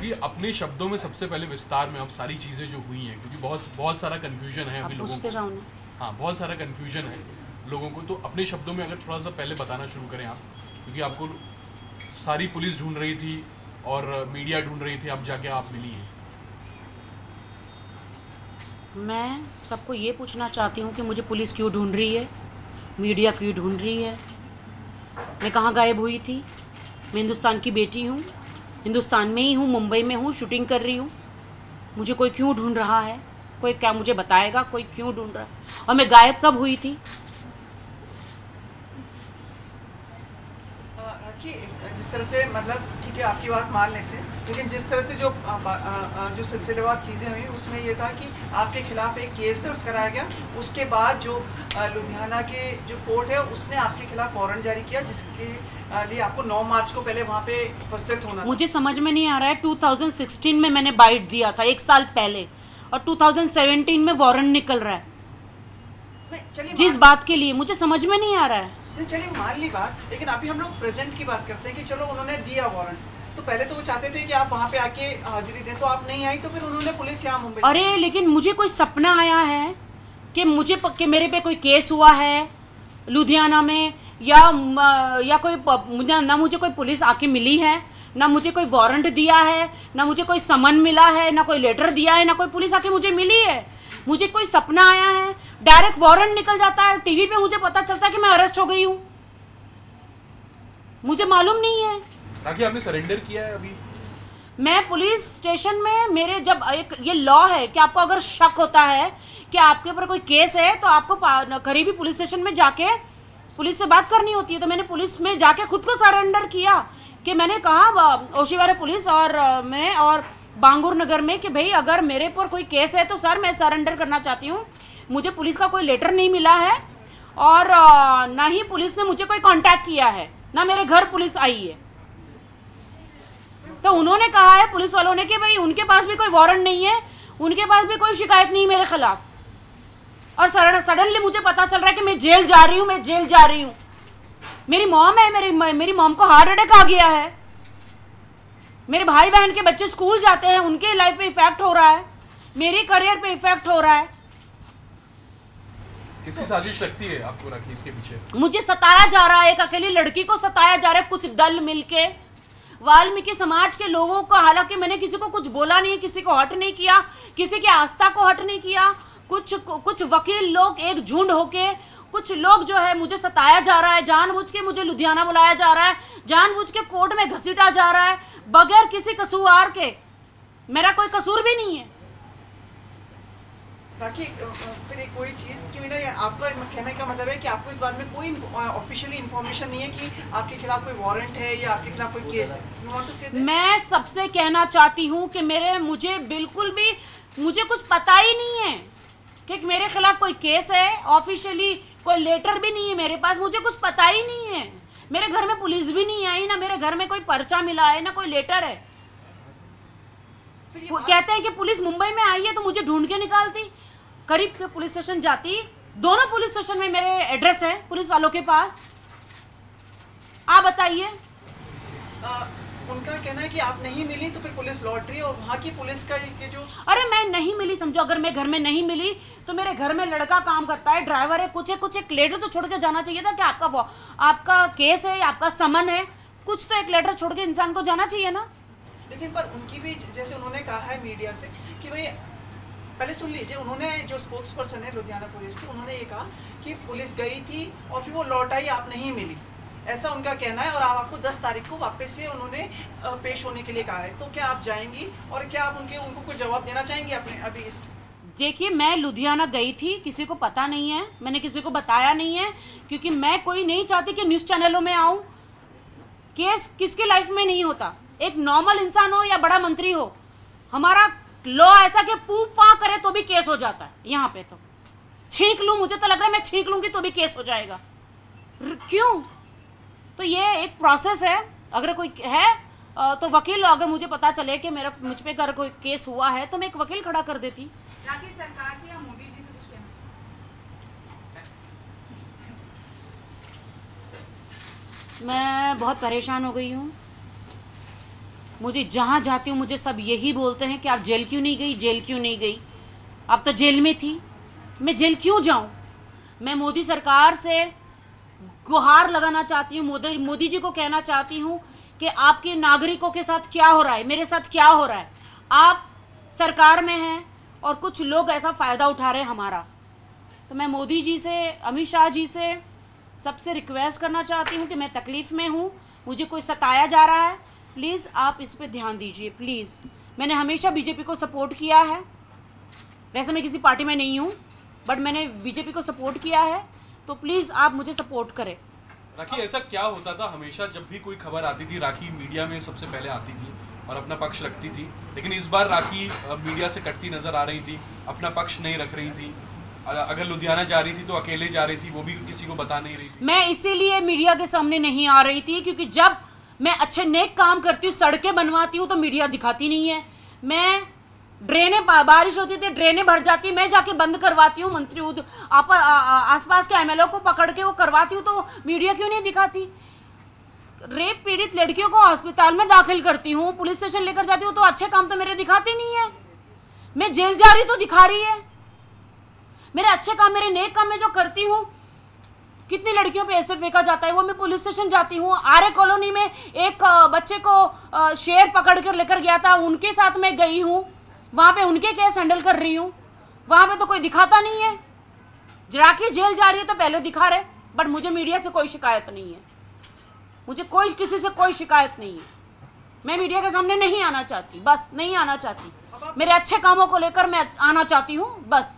राखी, अपने शब्दों में सबसे पहले विस्तार में अब सारी चीज़ें जो हुई हैं, क्योंकि बहुत सारा कन्फ्यूजन है अभी लोगों को। हाँ, बहुत सारा कन्फ्यूजन है लोगों को, तो अपने शब्दों में अगर थोड़ा सा पहले बताना शुरू करें आप, क्योंकि आपको सारी पुलिस ढूंढ रही थी और मीडिया ढूंढ रही थी, अब जाके आप मिली हैं। मैं सबको ये पूछना चाहती हूँ कि मुझे पुलिस क्यों ढूंढ रही है, मीडिया क्यों ढूंढ रही है। मैं कहाँ गायब हुई थी? मैं हिंदुस्तान की बेटी हूँ, हिंदुस्तान में ही हूँ, मुंबई में हूँ, शूटिंग कर रही हूँ। मुझे कोई क्यों ढूंढ रहा है? कोई क्या मुझे बताएगा कोई क्यों ढूंढ रहा है? और मैं गायब कब हुई थी? जिस तरह से, मतलब ठीक है आपकी बात मान लेते हैं, लेकिन जिस तरह से जो सिलसिलेवार चीज़ें हुई उसमें ये था कि आपके खिलाफ एक केस दर्ज कराया गया, उसके बाद जो लुधियाना के जो कोर्ट है उसने आपके खिलाफ वारंट जारी किया, जिसके लिए आपको 9 मार्च को पहले वहाँ पे उपस्थित होना था। मुझे समझ में नहीं आ रहा है, 2016 में मैंने बाइट दिया था 1 साल पहले, और 2017 में वारंट निकल रहा है जिस बात के लिए, मुझे समझ में नहीं आ रहा है। चलिए मान ली बात, लेकिन अभी हम लोग प्रेजेंट की बात करते हैं कि चलो उन्होंने दिया वारंट, तो पहले तो वो चाहते थे कि आप वहाँ पे आके हाजिरी दें, तो आप नहीं आई, तो फिर उन्होंने पुलिस यहाँ मुंबई। अरे लेकिन मुझे कोई सपना आया है कि मेरे पे कोई केस हुआ है लुधियाना में, या कोई ना मुझे कोई पुलिस आके मिली है, ना मुझे कोई वारंट दिया है, ना मुझे कोई समन मिला है, ना कोई लेटर दिया है, ना कोई पुलिस आके मुझे मिली है। मुझे कोई सपना आया है, डायरेक्ट वारंट निकल जाता है, टीवी पे मुझे पता चलता है कि मैं अरेस्ट हो गई हूँ। मुझे मालूम नहीं है। राखी, आपने सरेंडर किया है अभी? मैं पुलिस स्टेशन में, मेरे जब एक ये लॉ है कि आपको अगर शक होता है कि आपके ऊपर कोई केस है तो आपको करीबी पुलिस स्टेशन में जाके पुलिस से बात करनी होती है। तो मैंने पुलिस में जाके खुद को सरेंडर किया कि मैंने कहा ओशिवारा पुलिस और मैं और बांगूर नगर में कि भाई अगर मेरे पर कोई केस है तो सर मैं सरेंडर करना चाहती हूँ। मुझे पुलिस का कोई लेटर नहीं मिला है और ना ही पुलिस ने मुझे कोई कांटेक्ट किया है, ना मेरे घर पुलिस आई है। तो उन्होंने कहा है पुलिस वालों ने कि भाई उनके पास भी कोई वारंट नहीं है, उनके पास भी कोई शिकायत नहीं मेरे खिलाफ। और सडनली मुझे पता चल रहा है कि मैं जेल जा रही हूँ, मैं जेल जा रही हूँ। मेरी मॉम है, मेरी मॉम को हार्ट अटैक आ गया है, मेरे भाई बहन के बच्चे स्कूल जाते हैं, उनके लाइफ पे इफेक्ट हो रहा है, मेरे करियर पे इफेक्ट हो रहा है। किसकी साजिश लगती है आपको राखी इसके पीछे? मुझे सताया जा रहा है, एक अकेली लड़की को सताया जा रहा है, कुछ दल मिलके वाल्मीकि समाज के लोगों को। हालांकि मैंने किसी को कुछ बोला नहीं, किसी को हट नहीं किया, किसी की आस्था को हट नहीं किया। कुछ वकील लोग एक झुंड होके, कुछ लोग जो है मुझे सताया जा रहा है, जानबूझ के मुझे लुधियाना बुलाया जा रहा है, जानबूझ के कोर्ट में घसीटा जा रहा है बगैर किसी कसूर के। मेरा कोई कसूर भी नहीं है। ताकि फिर एक कोई चीज़ कि मेरा आपका कहने का मतलब है कि आपको इस बारे में कोई ऑफिशियली इन्फॉर्मेशन नहीं है कि आपके खिलाफ कोई वारंट है या आपके खिलाफ कोई केस है। मैं सबसे कहना चाहती हूँ कि मुझे बिल्कुल भी मुझे कुछ पता ही नहीं है कि मेरे खिलाफ कोई केस है, ऑफिशियली कोई लेटर भी नहीं है मेरे पास, मुझे कुछ पता ही नहीं है। मेरे घर में पुलिस भी नहीं आई, ना मेरे घर में कोई पर्चा मिला है, ना कोई लेटर है। वो कहते हैं कि पुलिस मुंबई में आई है तो मुझे ढूंढ के निकालती, करीब के पुलिस स्टेशन जाती। दोनों पुलिस स्टेशन में मेरे एड्रेस है पुलिस वालों के पास। आप बताइए। उनका कहना है कि आप नहीं मिली तो फिर पुलिस लौट रही है, और वहाँ की पुलिस का ये जो अरे मैं नहीं मिली, समझो अगर मैं घर में नहीं मिली तो मेरे घर में लड़का काम करता है, ड्राइवर है, कुछ एक लेटर तो छोड़ के जाना चाहिए था कि आपका केस है, आपका समन है, कुछ तो एक लेटर छोड़ के इंसान को जाना चाहिए ना। लेकिन पर उनकी भी, जैसे उन्होंने कहा है मीडिया से कि भाई पहले सुन लीजिए, उन्होंने जो स्पोक्स पर्सन है लुधियाना पुलिस की, उन्होंने ये कहा कि पुलिस गई थी और फिर वो लौट आई, आप नहीं मिली, ऐसा उनका कहना है। और आपको 10 तारीख को वापस से उन्होंने पेश होने के लिए कहा है, तो क्या आप जाएंगी और क्या आप उनको कुछ जवाब देना चाहेंगी अपने अभी इस? देखिए मैं लुधियाना गई थी, किसी को पता नहीं है, मैंने किसी को बताया नहीं है, क्योंकि मैं कोई नहीं चाहती कि न्यूज़ चैनलों में आऊँ। केस किसकी लाइफ में नहीं होता, एक नॉर्मल इंसान हो या बड़ा मंत्री हो, हमारा लॉ ऐसा कि पू पा करे तो भी केस हो जाता है। यहाँ पे तो छींक लूँ, मुझे तो लग रहा है मैं छींक लूँगी तो भी केस हो जाएगा। क्यों? तो ये एक प्रोसेस है। अगर कोई है तो वकील, अगर मुझे पता चले कि मुझ पे अगर कोई केस हुआ है तो मैं एक वकील खड़ा कर देती। राखी, सरकार से या मोदी जी से कुछ कहना? मैं बहुत परेशान हो गई हूँ। मुझे जहाँ जाती हूँ मुझे सब यही बोलते हैं कि आप जेल क्यों नहीं गई, जेल क्यों नहीं गई, आप तो जेल में थी, मैं जेल क्यों जाऊँ। मैं मोदी सरकार से गुहार लगाना चाहती हूँ, मोदी जी को कहना चाहती हूँ कि आपके नागरिकों के साथ क्या हो रहा है, मेरे साथ क्या हो रहा है। आप सरकार में हैं और कुछ लोग ऐसा फ़ायदा उठा रहे हैं हमारा। तो मैं मोदी जी से, अमित शाह जी से सबसे रिक्वेस्ट करना चाहती हूँ कि मैं तकलीफ़ में हूँ, मुझे कोई सताया जा रहा है, प्लीज़ आप इस पे ध्यान दीजिए प्लीज़। मैंने हमेशा बीजेपी को सपोर्ट किया है, वैसे मैं किसी पार्टी में नहीं हूँ बट मैंने बीजेपी को सपोर्ट किया है, तो प्लीज़ आप मुझे सपोर्ट करें। राखी, ऐसा क्या होता था हमेशा जब भी कोई खबर आती थी राखी मीडिया में सबसे पहले आती थी और अपना पक्ष रखती थी, लेकिन इस बार राखी मीडिया से कटती नजर आ रही थी, अपना पक्ष नहीं रख रही थी, अगर लुधियाना जा रही थी तो अकेले जा रही थी, वो भी किसी को बता नहीं रही थी। मैं इसीलिए मीडिया के सामने नहीं आ रही थी क्योंकि जब मैं अच्छे नेक काम करती हूँ, सड़कें बनवाती हूँ तो मीडिया दिखाती नहीं है। मैं ड्रेनें, बारिश होती थी ड्रेनें भर जाती, मैं जाके बंद करवाती हूँ, मंत्री आसपास के एमएलए को पकड़ के वो करवाती हूँ, तो मीडिया क्यों नहीं दिखाती। रेप पीड़ित लड़कियों को अस्पताल में दाखिल करती हूँ, पुलिस स्टेशन लेकर जाती हूँ, तो अच्छे काम तो मेरे दिखाते नहीं है। मैं जेल जा रही तो दिखा रही है। मेरे अच्छे काम, मेरे नेक काम में जो करती हूँ, कितनी लड़कियों पे ऐसे फेंका जाता है, वो मैं पुलिस स्टेशन जाती हूँ। आर्य कॉलोनी में एक बच्चे को शेर पकड़ कर लेकर गया था, उनके साथ मैं गई हूँ, वहाँ पे उनके केस हैंडल कर रही हूँ, वहाँ पे तो कोई दिखाता नहीं है। राखी जेल जा रही है तो पहले दिखा रहे, बट मुझे मीडिया से कोई शिकायत नहीं है, मुझे कोई किसी से कोई शिकायत नहीं है। मैं मीडिया के सामने नहीं आना चाहती, बस नहीं आना चाहती। मेरे अच्छे कामों को लेकर मैं आना चाहती हूँ बस।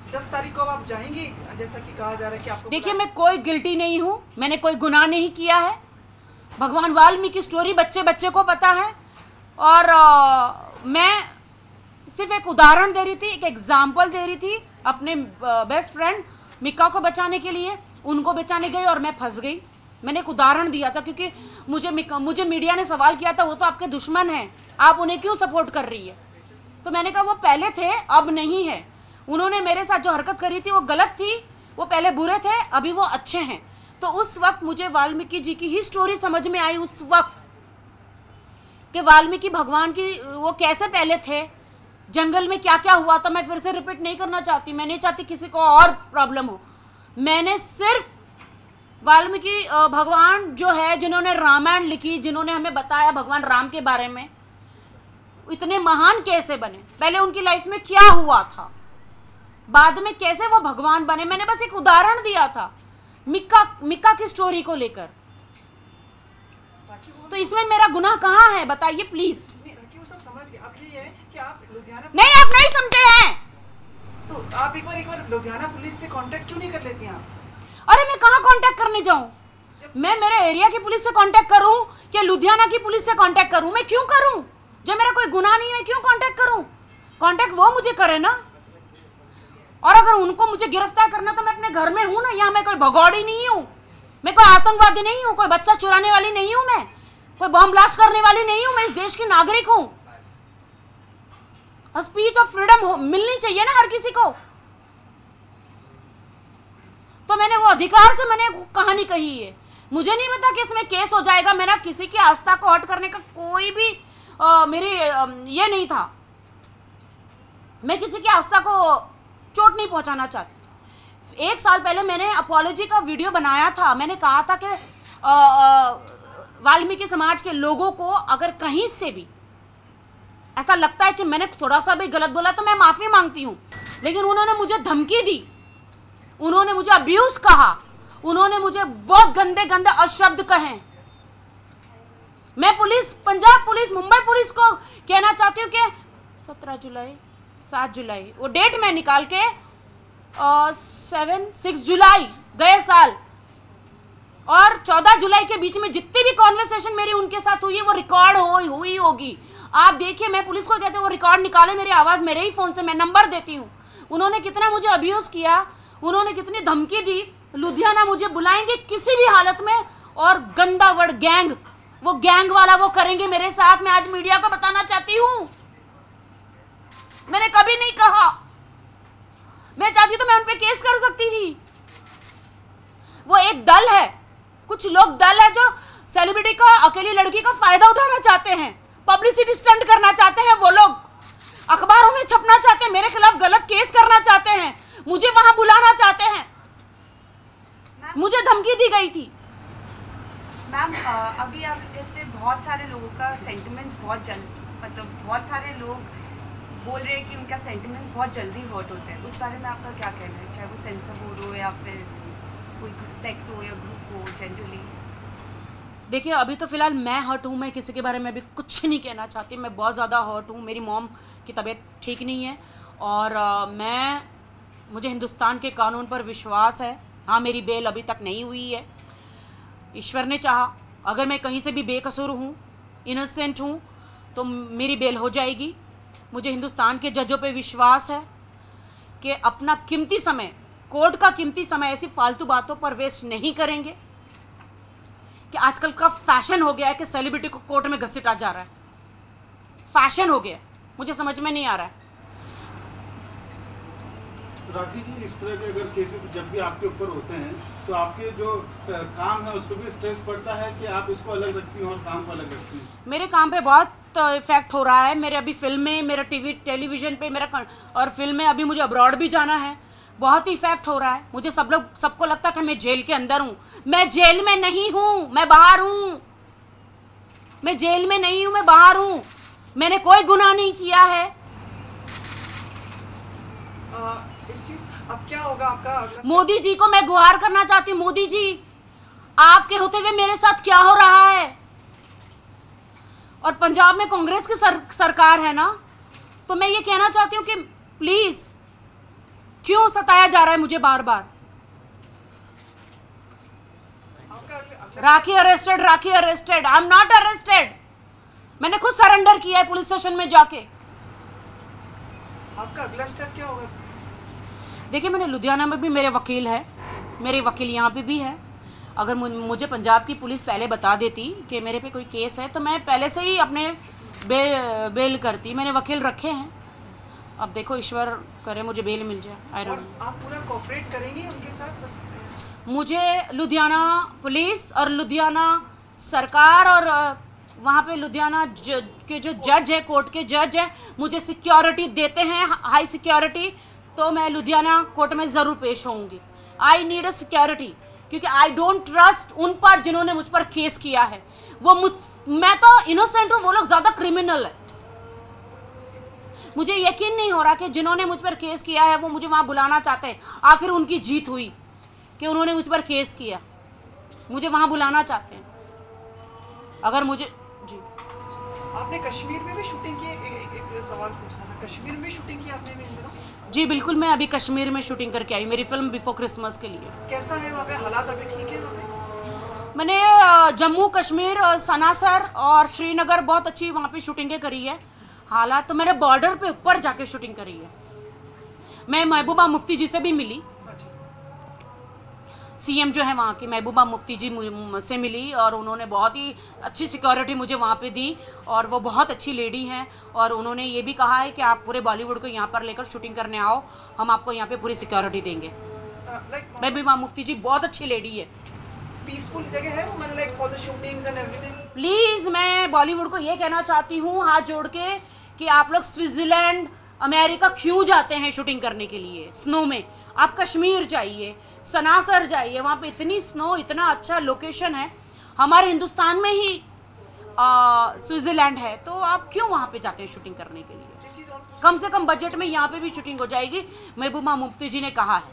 10 तारीख को आप जाएंगी जैसा कि कहा जा रहा है कि आपको। देखिए, मैं कोई गिल्टी नहीं हूँ, मैंने कोई गुनाह नहीं किया है। भगवान वाल्मीकि की स्टोरी बच्चे बच्चे को पता है, और मैं सिर्फ एक उदाहरण दे रही थी, एक एग्जाम्पल दे रही थी अपने बेस्ट फ्रेंड मिक्का को बचाने के लिए। उनको बचाने गई और मैं फंस गई। मैंने एक उदाहरण दिया था क्योंकि मुझे मीडिया ने सवाल किया था, वो तो आपके दुश्मन हैं, आप उन्हें क्यों सपोर्ट कर रही है। तो मैंने कहा वो पहले थे, अब नहीं है। उन्होंने मेरे साथ जो हरकत करी थी वो गलत थी, वो पहले बुरे थे, अभी वो अच्छे हैं। तो उस वक्त मुझे वाल्मीकि जी की ही स्टोरी समझ में आई उस वक्त, कि वाल्मीकि भगवान की वो कैसे पहले थे, जंगल में क्या क्या हुआ था। मैं फिर से रिपीट नहीं करना चाहती, मैं नहीं चाहती किसी को और प्रॉब्लम हो। मैंने सिर्फ वाल्मीकि भगवान जो है, जिन्होंने रामायण लिखी, जिन्होंने हमें बताया भगवान राम के बारे में, इतने महान कैसे बने, पहले उनकी लाइफ में क्या हुआ था, बाद में कैसे वो भगवान बने, मैंने बस एक उदाहरण दिया था मिक्का की स्टोरी को लेकर। तो इसमें मेरा गुनाह कहाँ है, बताइए प्लीज। सब समझ गए। अब ये है कि आप लुधियाना नहीं, आप नहीं समझे हैं। तो आप एक बार लुधियाना पुलिस से कांटेक्ट क्यों नहीं कर लेती हैं? अरे मैं कहाँ कांटेक्ट करने जाऊँ, मैं मेरे एरिया की पुलिस से कांटेक्ट करूँ कि लुधियाना की पुलिस से कांटेक्ट करूँ? मैं क्यों करूँ, जब मेरा कोई गुनाह नहीं है, क्यों कांटेक्ट करूँ? कांटेक्ट वो मुझे करे ना। और अगर उनको मुझे गिरफ्तार करना तो मैं अपने घर में हूँ ना, यहाँ मैं कोई भगौड़ी नहीं हूँ, मैं कोई आतंकवादी नहीं हूँ, कोई बच्चा चुराने वाली नहीं हूँ, मैं कोई बम ब्लास्ट करने वाली नहीं हूँ, मैं इस देश की नागरिक हूँ। और स्पीच ऑफ फ्रीडम मिलनी चाहिए ना हर किसी को। तो मैंने वो अधिकार से मैंने कहानी कही है। मुझे नहीं पता कि इसमें केस हो जाएगा, मेरा किसी की आस्था को हर्ट करने का कोई भी मेरी ये नहीं था, मैं किसी की आस्था को चोट नहीं पहुंचाना चाहती। 1 साल पहले मैंने अपॉलॉजी का वीडियो बनाया था, मैंने कहा था कि वाल्मीकि समाज के लोगों को अगर कहीं से भी ऐसा लगता है कि मैंने थोड़ा सा भी गलत बोला तो मैं माफी मांगती हूँ, लेकिन उन्होंने मुझे धमकी दी, उन्होंने मुझे अब्यूज कहा, उन्होंने मुझे बहुत गंदे गंदे अशब्द कहे। मैं police, Punjab police, Mumbai police को कहना चाहती हूँ कि 17 जुलाई 7 जुलाई वो डेट में निकाल के 6 जुलाई गए साल और 14 जुलाई के बीच में जितनी भी कॉन्वर्सेशन मेरी उनके साथ हुई है वो रिकॉर्ड हुई होगी। आप देखिए, मैं पुलिस को कहती हूँ वो रिकॉर्ड निकाले, मेरी आवाज़ मेरे ही फ़ोन से, मैं नंबर देती हूँ। उन्होंने कितना मुझे अब्यूज़ किया, उन्होंने कितनी धमकी दी, लुधियाना मुझे बुलाएंगे किसी भी हालत में, और गंदा वर्ड गैंग, वो गैंग वाला वो करेंगे मेरे साथ। मैं आज मीडिया को बताना चाहती हूँ, मैंने कभी नहीं कहा, मैं चाहती तो मैं उन पे केस कर सकती थी। वो एक दल है, कुछ लोग दल है जो सेलिब्रिटी का, अकेली लड़की का फायदा उठाना चाहते हैं, पब्लिसिटी स्टंट करना चाहते हैं वो लोग, अखबारों में छपना चाहते हैं, मेरे खिलाफ गलत केस करना चाहते हैं, मुझे वहां बुलाना चाहते हैं। मुझे धमकी दी गई थी। मैम अभी आप जैसे बहुत सारे लोगों का सेंटिमेंट्स बहुत सारे लोग बोल रहे हैं कि उनका सेंटिमेंट्स बहुत जल्दी हर्ट होते हैं, उस बारे में आपका क्या कहना है? चाहे वो सेंसर बोर्ड हो या फिर कोई सेक्ट हो या ग्रुप हो, जनरली। देखिए अभी तो फिलहाल मैं हर्ट हूँ, मैं किसी के बारे में अभी कुछ नहीं कहना चाहती। मैं बहुत ज़्यादा हर्ट हूँ, मेरी मॉम की तबीयत ठीक नहीं है और मुझे हिंदुस्तान के कानून पर विश्वास है। हाँ, मेरी बेल अभी तक नहीं हुई है। ईश्वर ने चाहा अगर मैं कहीं से भी बेकसूर हूँ, इनोसेंट हूँ, तो मेरी बेल हो जाएगी। मुझे हिंदुस्तान के जजों पे विश्वास है कि अपना कीमती समय, कोर्ट का कीमती समय ऐसी फालतू बातों पर वेस्ट नहीं करेंगे कि आजकल का फैशन हो गया है कि सेलिब्रिटी को कोर्ट में घसीटा जा रहा है। फैशन हो गया, मुझे समझ में नहीं आ रहा है। राखी जी, इस तरह के अगर केसेस जब भी आपके ऊपर होते हैं तो आपके जो काम है उस पर भी स्ट्रेस पड़ता है कि आप इसको अलग रखती हैं और काम को अलग रखती हैं? मेरे काम पे बहुत इफेक्ट हो रहा है। मेरे अभी फिल्में, मेरा टेलीविजन पे मेरा और फिल्में, अभी मुझे अब्रॉड भी जाना है, बहुत ही इफेक्ट हो रहा है। मुझे सबको लगता है कि मैं जेल के अंदर हूँ। मैं जेल में नहीं हूँ, मैं बाहर हूँ। मैं जेल में नहीं हूँ, मैं बाहर हूँ। मैंने कोई गुनाह नहीं किया है। अब क्या होगा आपका? मोदी जी को मैं गुहार करना चाहती हूँ। मोदी जी, आपके होते हुए मेरे साथ क्या हो रहा है? और पंजाब में कांग्रेस की सरकार है ना, तो मैं ये कहना चाहती हूँ कि प्लीज, क्यों सताया जा रहा है मुझे बार बार? Rakhi arrested, Rakhi arrested. I am not arrested. मैंने खुद सरेंडर किया है पुलिस स्टेशन में जाके। आपका अगला स्टेप क्या होगा? देखिए, मैंने लुधियाना में भी मेरे वकील है, मेरे वकील यहाँ पे भी है। अगर मुझे पंजाब की पुलिस पहले बता देती कि मेरे पे कोई केस है तो मैं पहले से ही अपने बेल करती। मैंने वकील रखे हैं। अब देखो, ईश्वर करे मुझे बेल मिल जाए। I don't know. आप पूरा कोऑपरेट करेंगे उनके साथ? बस मुझे लुधियाना पुलिस और लुधियाना सरकार और वहाँ पे लुधियाना के जो जज है, कोर्ट के जज हैं, मुझे सिक्योरिटी देते हैं, हाई सिक्योरिटी, तो मैं लुधियाना कोर्ट में ज़रूर पेश होऊंगी। आई नीड अ सिक्योरिटी, क्योंकि आई डोंट ट्रस्ट उन पर जिन्होंने मुझ पर केस किया है। मैं तो इनोसेंट हूँ, वो लोग ज़्यादा क्रिमिनल है। मुझे यकीन नहीं हो रहा कि जिन्होंने मुझ पर केस किया है वो मुझे वहाँ बुलाना चाहते हैं। आखिर उनकी जीत हुई कि उन्होंने मुझ पर केस किया, मुझे वहाँ बुलाना चाहते हैं। अगर मुझे जी, आपने कश्मीर में भी शूटिंग की? एक सवाल पूछना था, कश्मीर में शूटिंग की आपने भी? जी बिल्कुल, मैं अभी कश्मीर में शूटिंग करके आई, मेरी फिल्म बिफोर क्रिसमस के लिए। कैसा है वहाँ पे हालात? अभी ठीक है वहाँ पे? मैंने जम्मू कश्मीर, सनासर और श्रीनगर बहुत अच्छी वहाँ पे शूटिंगें करी है। हालात तो मैंने बॉर्डर पे ऊपर जाके शूटिंग करी है। मैं महबूबा मुफ्ती जी से भी मिली। सीएम जो है वहाँ की, महबूबा मुफ्ती जी से मिली और उन्होंने बहुत ही अच्छी सिक्योरिटी मुझे वहाँ पे दी और वो बहुत अच्छी लेडी हैं। और उन्होंने ये भी कहा है कि आप पूरे बॉलीवुड को यहाँ पर लेकर शूटिंग करने आओ, हम आपको यहाँ पे पूरी सिक्योरिटी देंगे। महबूबा मुफ्ती जी बहुत अच्छी लेडी है। पीसफुल जगह है वो, like for the shootings and everything? Please, मैं बॉलीवुड को ये कहना चाहती हूँ हाथ जोड़ के कि आप लोग स्विट्ज़रलैंड, अमेरिका क्यों जाते हैं शूटिंग करने के लिए स्नो में? आप कश्मीर जाइए, सनासर जाइए, वहाँ पे इतनी स्नो, इतना अच्छा लोकेशन है। हमारे हिंदुस्तान में ही स्विट्ज़रलैंड है, तो आप क्यों वहाँ पे जाते हैं शूटिंग करने के लिए? कम से कम बजट में यहाँ पे भी शूटिंग हो जाएगी, महबूबा मुफ्ती जी ने कहा है।